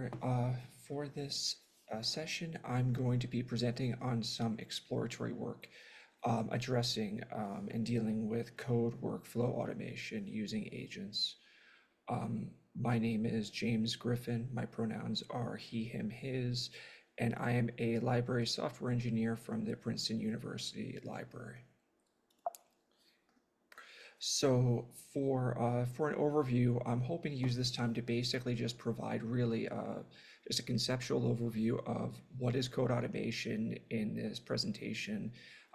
right, for this session, I'm going to be presenting on some exploratory work addressing and dealing with code workflow automation using agents. My name is James Griffin. My pronouns are he, him, his, and I am a library software engineer from the Princeton University Library. So for an overview, I'm hoping to use this time to basically just provide really just a conceptual overview of what is code automation in this presentation,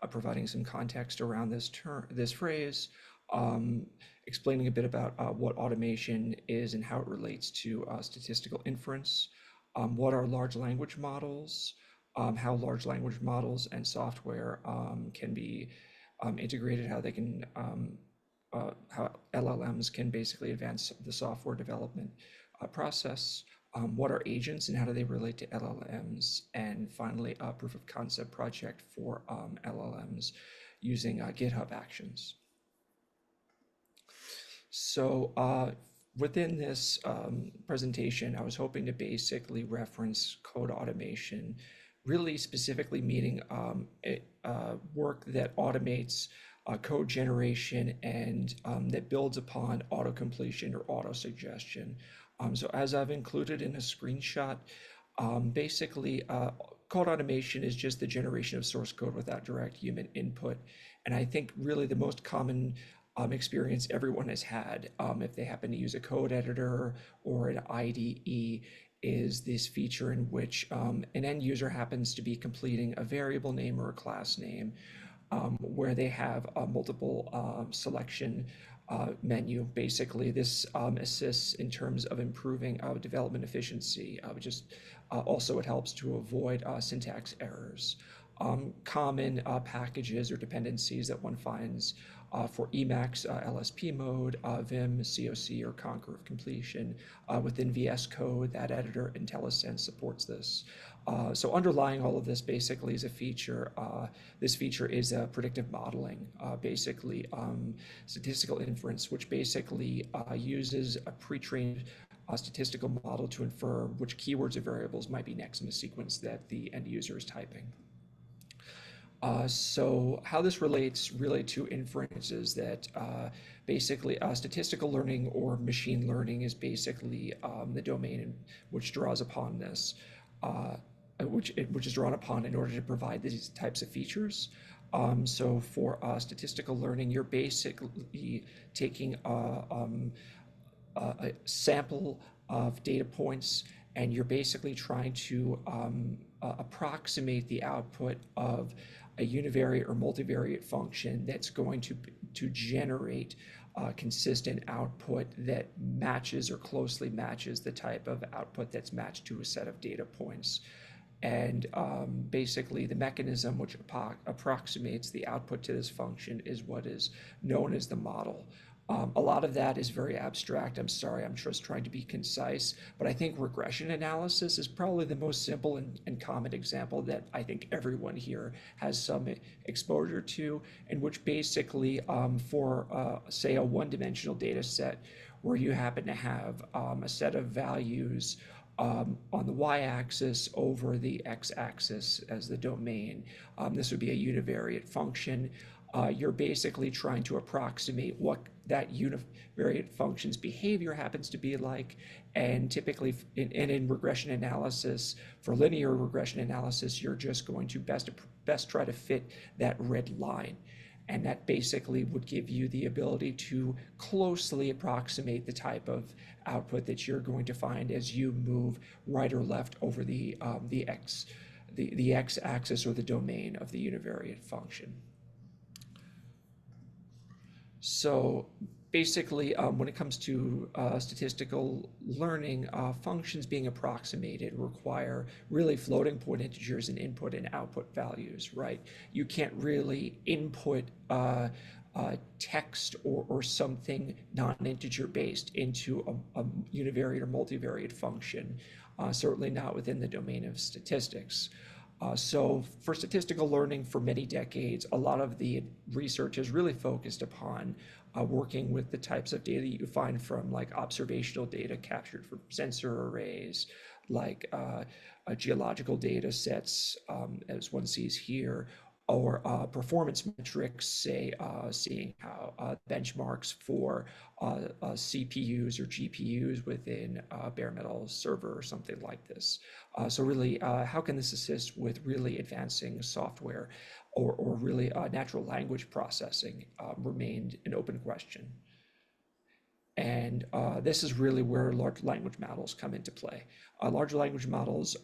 providing some context around this phrase, explaining a bit about what automation is and how it relates to statistical inference, what are large language models, how large language models and software can be integrated, how they can how LLMs can basically advance the software development process, what are agents and how do they relate to LLMs, and finally a proof of concept project for LLMs using GitHub Actions. So within this presentation, I was hoping to basically reference code automation, really specifically meaning work that automates code generation and that builds upon auto-completion or auto-suggestion. So as I've included in a screenshot, basically code automation is just the generation of source code without direct human input. And I think really the most common experience everyone has had if they happen to use a code editor or an IDE is this feature in which an end user happens to be completing a variable name or a class name where they have a multiple selection menu. Basically, this assists in terms of improving development efficiency. Also, it helps to avoid syntax errors. Common packages or dependencies that one finds for Emacs, LSP mode, Vim, COC, or Conquer of completion. Within VS Code, that editor, IntelliSense supports this. So underlying all of this basically is a feature. This feature is predictive modeling, basically statistical inference, which basically uses a pre-trained statistical model to infer which keywords or variables might be next in the sequence that the end user is typing. So how this relates really to inference is that basically statistical learning or machine learning is basically the domain which draws upon this, which is drawn upon in order to provide these types of features. So for statistical learning, you're basically taking a sample of data points and you're basically trying to approximate the output of a univariate or multivariate function that's going to generate consistent output that matches or closely matches the type of output that's matched to a set of data points. And basically the mechanism which approximates the output to this function is what is known as the model. A lot of that is very abstract. I'm sorry, I'm just trying to be concise, but I think regression analysis is probably the most simple and common example that I think everyone here has some exposure to, and which basically for say a one-dimensional data set where you happen to have a set of values on the y-axis over the x-axis as the domain. This would be a univariate function. You're basically trying to approximate what that univariate function's behavior happens to be like, and typically in regression analysis, for linear regression analysis, you're just going to best try to fit that red line. And that basically would give you the ability to closely approximate the type of output that you're going to find as you move right or left over the x-axis or the domain of the univariate function. So basically, when it comes to statistical learning, functions being approximated require really floating point integers and input and output values, right? You can't really input text or something non-integer based into a univariate or multivariate function, certainly not within the domain of statistics. So for statistical learning for many decades, a lot of the research is really focused upon working with the types of data you find from like observational data captured from sensor arrays, like geological data sets, as one sees here, or performance metrics, say seeing how benchmarks for CPUs or GPUs within a bare metal server or something like this. So really, how can this assist with really advancing software or really natural language processing remained an open question. And this is really where large language models come into play. Large language models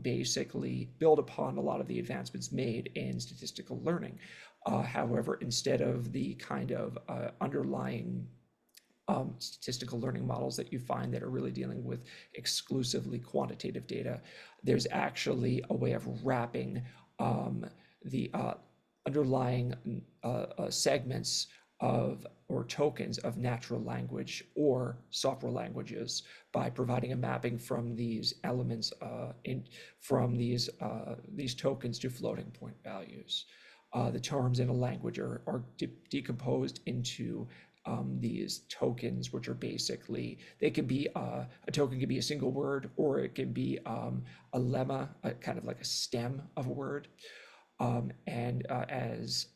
basically build upon a lot of the advancements made in statistical learning. However, instead of the kind of underlying statistical learning models that you find that are really dealing with exclusively quantitative data, there's actually a way of wrapping the underlying segments of or tokens of natural language or software languages by providing a mapping from these elements from these tokens to floating point values. The terms in a language are decomposed into these tokens, which are basically, they can be a token can be a single word, or it can be a lemma, kind of like a stem of a word. As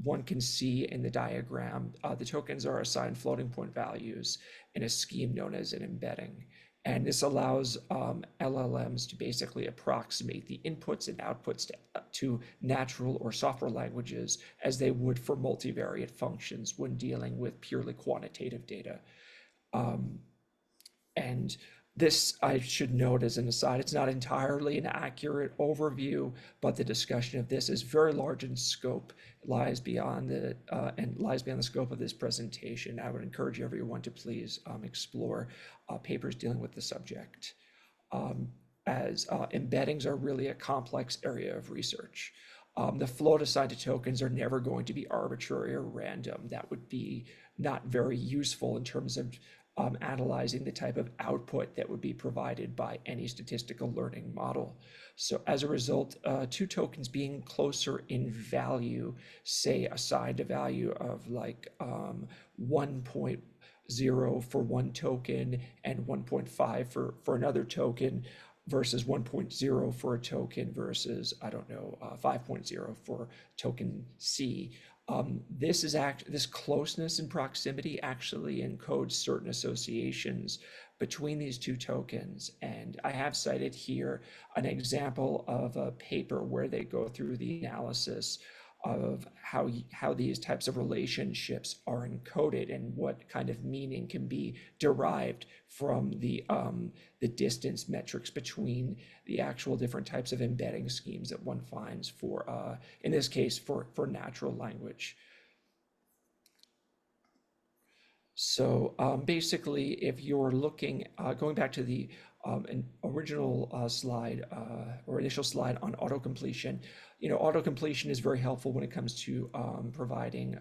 one can see in the diagram, the tokens are assigned floating point values in a scheme known as an embedding. And this allows LLMs to basically approximate the inputs and outputs to natural or software languages as they would for multivariate functions when dealing with purely quantitative data. And this, I should note as an aside, it's not entirely an accurate overview, but the discussion of this is very large in scope, lies beyond the scope of this presentation. I would encourage everyone to please explore papers dealing with the subject, as embeddings are really a complex area of research. The float assigned to tokens are never going to be arbitrary or random. That would be not very useful in terms of analyzing the type of output that would be provided by any statistical learning model. So as a result, two tokens being closer in value, say assigned a value of like 1.0 for one token and 1.5 for another token, versus 1.0 for a token versus, I don't know, 5.0 for token C. This closeness and proximity actually encodes certain associations between these two tokens. And I have cited here an example of a paper where they go through the analysis of how these types of relationships are encoded and what kind of meaning can be derived from the distance metrics between the actual different types of embedding schemes that one finds for, in this case, for natural language. So basically, if you're looking, going back to the an original slide or initial slide on autocompletion, autocompletion is very helpful when it comes to providing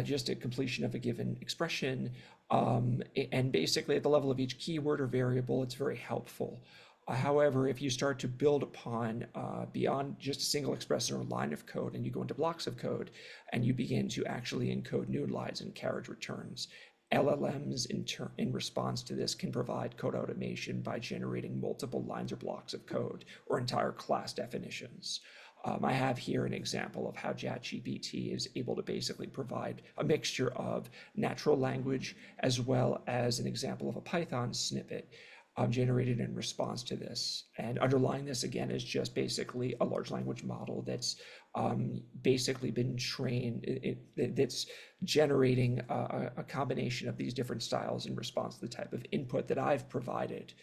just a completion of a given expression. And basically at the level of each keyword or variable, it's very helpful. However, if you start to build upon beyond just a single expression or line of code, and you go into blocks of code, and you begin to actually encode new lines and carriage returns, LLMs in response to this can provide code automation by generating multiple lines or blocks of code or entire class definitions. I have here an example of how ChatGPT is able to basically provide a mixture of natural language as well as an example of a Python snippet generated in response to this. And underlying this again is just basically a large language model that's basically been trained, that's generating a combination of these different styles in response to the type of input that I've provided.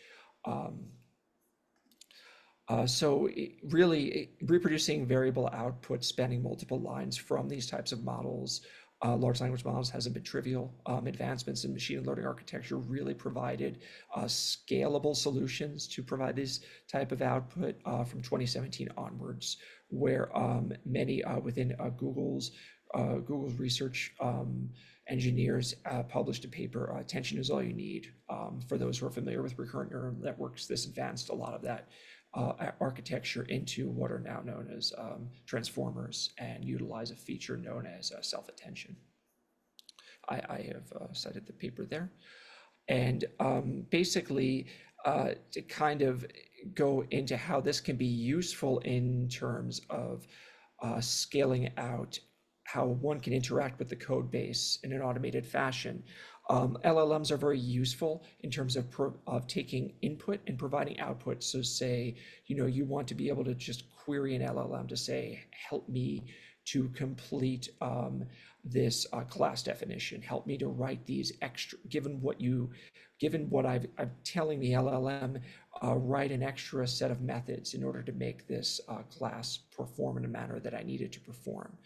So really reproducing variable output spanning multiple lines from these types of models, large language models, hasn't been trivial. Advancements in machine learning architecture really provided scalable solutions to provide this type of output from 2017 onwards, where many within Google's research engineers published a paper, Attention is All You Need. For those who are familiar with recurrent neural networks, this advanced a lot of that architecture into what are now known as transformers and utilize a feature known as self-attention. I have cited the paper there. And basically, to kind of go into how this can be useful in terms of scaling out how one can interact with the code base in an automated fashion. LLMs are very useful in terms of taking input and providing output. So say, you want to be able to just query an LLM to say, help me to complete this class definition, help me to write these extra, given what I'm telling the LLM, write an extra set of methods in order to make this class perform in a manner that I need it to perform.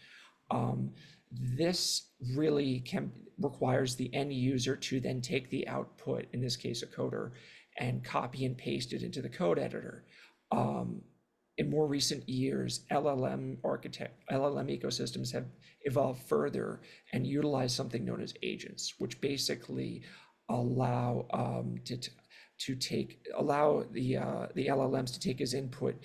This really requires the end user to then take the output, in this case a coder, and copy and paste it into the code editor. In more recent years, LLM ecosystems have evolved further and utilize something known as agents, which basically allow the LLMs to take as input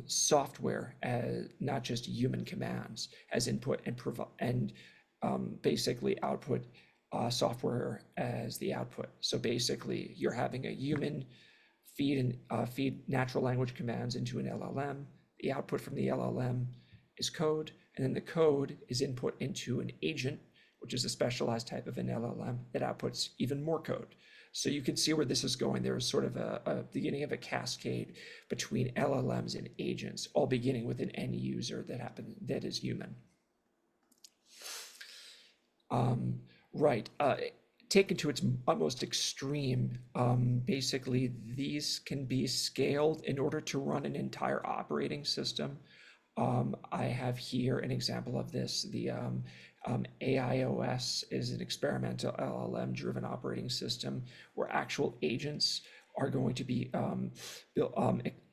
software, as not just human commands, as input, and basically output software as the output. So basically, you're having a human feed natural language commands into an LLM. The output from the LLM is code, and then the code is input into an agent, which is a specialized type of an LLM that outputs even more code. So you can see where this is going. There is sort of a beginning of a cascade between LLMs and agents, all beginning with an end user that is human. Right. Taken to its utmost extreme, basically these can be scaled in order to run an entire operating system. I have here an example of this. The AIOS is an experimental LLM-driven operating system where actual agents are going to be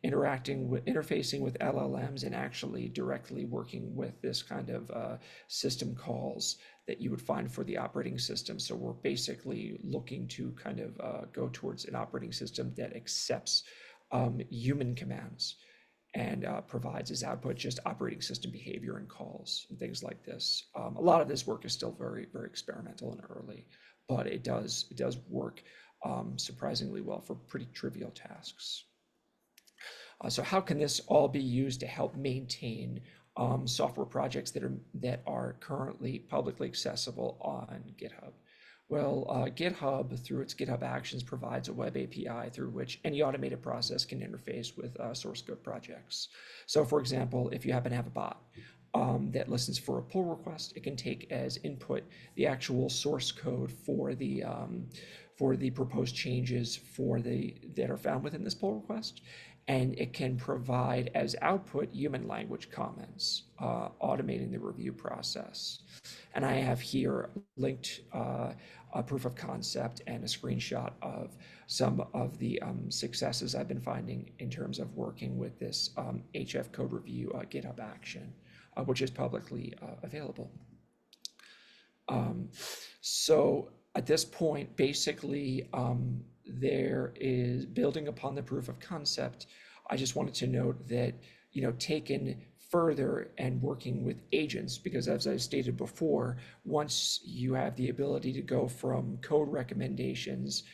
interfacing with LLMs and actually directly working with this kind of system calls that you would find for the operating system. So we're basically looking to kind of go towards an operating system that accepts human commands and provides as output just operating system behavior and calls and things like this. A lot of this work is still very, very experimental and early, but it does work surprisingly well for pretty trivial tasks. So how can this all be used to help maintain software projects that are currently publicly accessible on GitHub? Well, GitHub, through its GitHub Actions, provides a web API through which any automated process can interface with source code projects. So, for example, if you happen to have a bot that listens for a pull request, it can take as input the actual source code for the proposed changes that are found within this pull request, and it can provide as output human language comments, automating the review process. And I have here linked a proof of concept and a screenshot of some of the successes I've been finding in terms of working with this HF code review GitHub action, which is publicly available. So at this point, basically, there is building upon the proof of concept. I just wanted to note that, taken further and working with agents, because as I stated before, once you have the ability to go from code recommendations,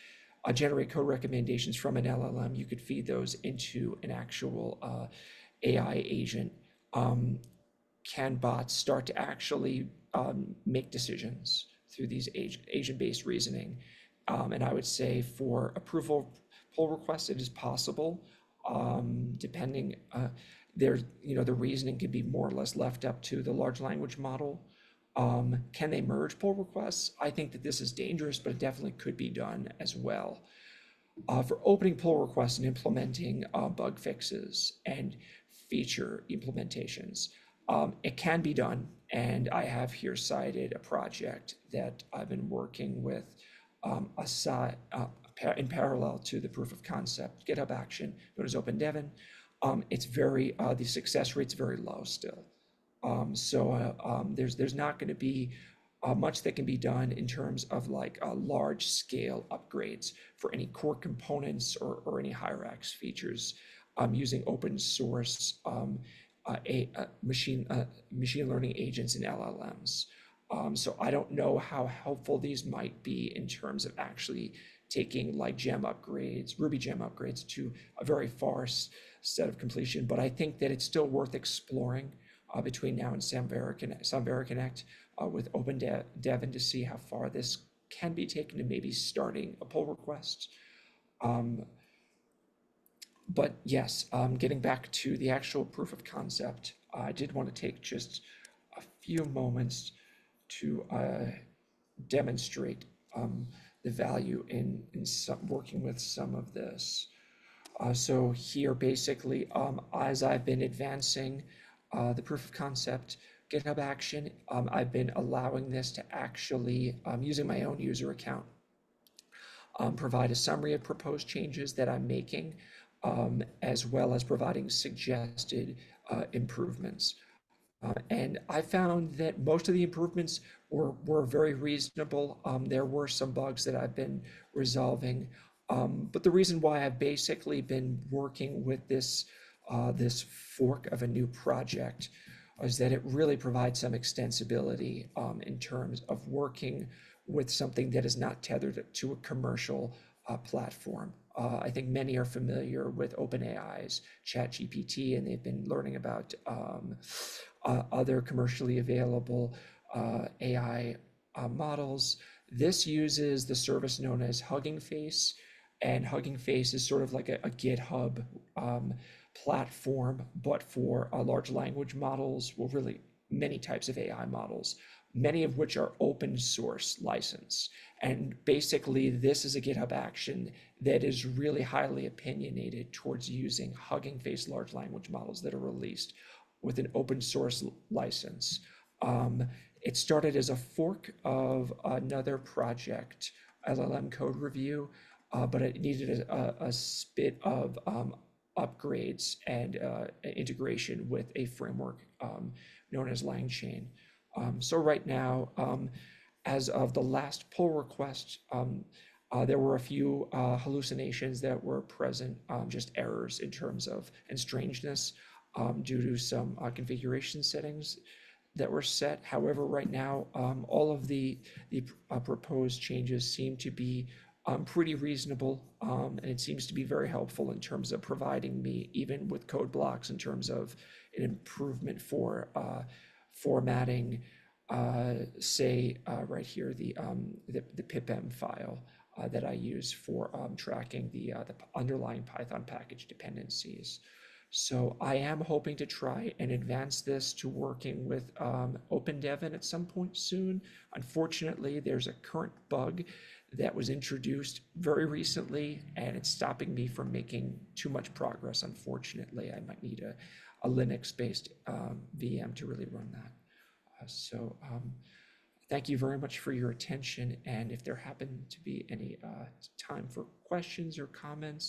generate code recommendations from an LLM, you could feed those into an actual AI agent. Can bots start to actually make decisions through these agent-based reasoning? And I would say for approval pull requests, it is possible, depending, the reasoning can be more or less left up to the large language model. Can they merge pull requests? I think that this is dangerous, but it definitely could be done as well. For opening pull requests and implementing bug fixes and feature implementations, it can be done. And I have here cited a project that I've been working with in parallel to the proof of concept GitHub action known as OpenDevin. It's the success rate's very low still. There's not going to be much that can be done in terms of large scale upgrades for any core components or any hierarchs features using open source machine learning agents and LLMs. So I don't know how helpful these might be in terms of actually taking like gem upgrades, Ruby gem upgrades to a very far set of completion. But I think that it's still worth exploring between now and Samvera Connect with OpenDevin to see how far this can be taken to maybe starting a pull request. But yes, getting back to the actual proof of concept, I did want to take just a few moments to demonstrate the value in working with some of this. So here, basically, as I've been advancing the proof of concept GitHub action, I've been allowing this to actually, using my own user account, provide a summary of proposed changes that I'm making, as well as providing suggested improvements. And I found that most of the improvements were very reasonable. There were some bugs that I've been resolving. But the reason why I've basically been working with this fork of a new project is that it really provides some extensibility in terms of working with something that is not tethered to a commercial platform. I think many are familiar with OpenAI's ChatGPT, and they've been learning about other commercially available AI models. This uses the service known as Hugging Face, and Hugging Face is sort of like a GitHub platform, but for large language models, well, really many types of AI models, many of which are open source license. And basically, this is a GitHub action that is really highly opinionated towards using Hugging Face large language models that are released with an open source license. It started as a fork of another project, LLM code review, but it needed a bit of upgrades and integration with a framework known as LangChain. So right now, as of the last pull request, there were a few hallucinations that were present, just errors in terms of and strangeness due to some configuration settings that were set. However, right now, all of the proposed changes seem to be pretty reasonable, and it seems to be very helpful in terms of providing me, even with code blocks, in terms of an improvement for formatting, say right here, the pipm file that I use for tracking the underlying Python package dependencies. So I am hoping to try and advance this to working with OpenDevin at some point soon. Unfortunately, there's a current bug that was introduced very recently, and it's stopping me from making too much progress. Unfortunately, I might need a Linux-based VM to really run that. So thank you very much for your attention. And if there happen to be any time for questions or comments,